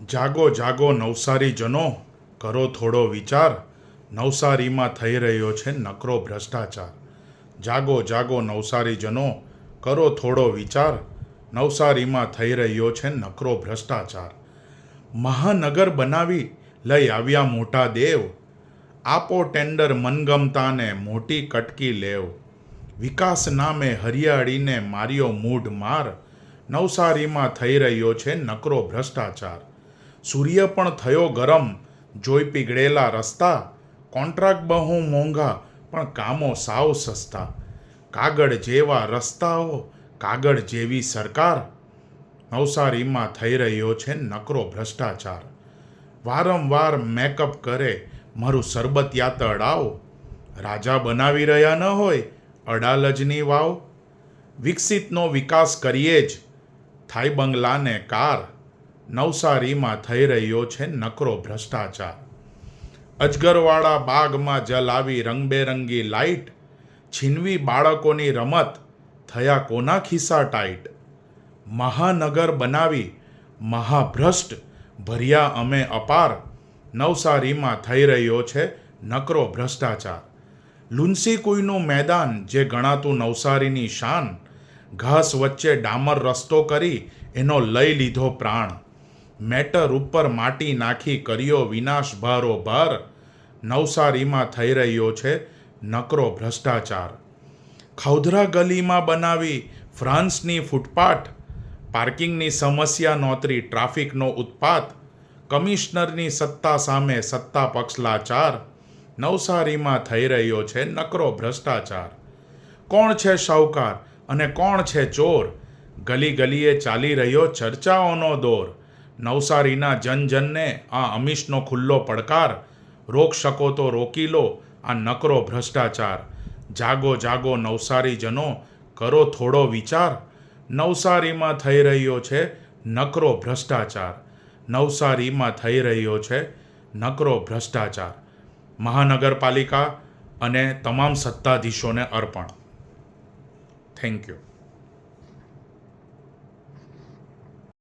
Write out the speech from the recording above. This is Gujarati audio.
જાગો જાગો નવસારીજનો, કરો થોડો વિચાર, નવસારીમાં થઈ રહ્યો છે નકરો ભ્રષ્ટાચાર. જાગો જાગો નવસારીજનો, કરો થોડો વિચાર, નવસારીમાં થઈ રહ્યો છે નકરો ભ્રષ્ટાચાર. મહાનગર બનાવી લઈ આવ્યા મોટા દેવ, આપો ટેન્ડર મનગમતાને મોટી કટકી લેવ. વિકાસ નામે હરિયાળીને માર્યો મૂઢ માર, નવસારીમાં થઈ રહ્યો છે નકરો ભ્રષ્ટાચાર. સૂર્ય પણ થયો ગરમ જોઈ પીગળેલા રસ્તા, કોન્ટ્રાક્ટ બહુ મોંઘા પણ કામો સાવ સસ્તા. કાગળ જેવા રસ્તાઓ, કાગળ જેવી સરકાર, નવસારીમાં થઈ રહ્યો છે નકરો ભ્રષ્ટાચાર. વારંવાર મેકઅપ કરે મારું સરબતિયા તળાવ, રાજા બનાવી રહ્યા ન હોય અડાલજની વાવ. વિકસિતનો વિકાસ કરીએ જ થાય બંગલાને કાર, નવસારીમાં થઈ રહ્યો છે નકરો ભ્રષ્ટાચાર. અજગરવાળા બાગમાં જલાવી રંગબેરંગી લાઈટ, છીનવી બાળકોની રમત થયા કોના ખિસ્સા ટાઈટ. મહાનગર બનાવી મહાભ્રષ્ટ ભર્યા અમે અપાર, નવસારીમાં થઈ રહ્યો છે નકરો ભ્રષ્ટાચાર. લુન્સી કુઈનું મેદાન જે ગણાતું નવસારીની શાન, ઘાસ વચ્ચે ડામર રસ્તો કરી એનો લઈ લીધો પ્રાણ. મેટર ઉપર માટી નાખી કર્યો વિનાશ ભારોભાર, નવસારીમાં થઈ રહ્યો છે નકરો ભ્રષ્ટાચાર. ખૌધરા ગલીમાં બનાવી ફ્રાન્સની ફૂટપાથ, પાર્કિંગની સમસ્યા નોતરી ટ્રાફિકનો ઉત્પાત. કમિશનરની સત્તા સામે સત્તા પક્ષ લાચાર, નવસારીમાં થઈ રહ્યો છે નકરો ભ્રષ્ટાચાર. કોણ છે શાહુકાર અને કોણ છે ચોર, ગલી ગલીએ ચાલી રહ્યો ચર્ચાઓનો દોર. નવસારીના જનજનને આ અમીશનો ખુલ્લો પડકાર, રોક શકો તો રોકી લો આ નકરો ભ્રષ્ટાચાર. જાગો જાગો નવસારીજનો, કરો થોડો વિચાર, નવસારીમાં થઈ રહ્યો છે નકરો ભ્રષ્ટાચાર. નવસારીમાં થઈ રહ્યો છે નકરો ભ્રષ્ટાચાર. મહાનગરપાલિકા અને તમામ સત્તાધીશોને અર્પણ. Thank you.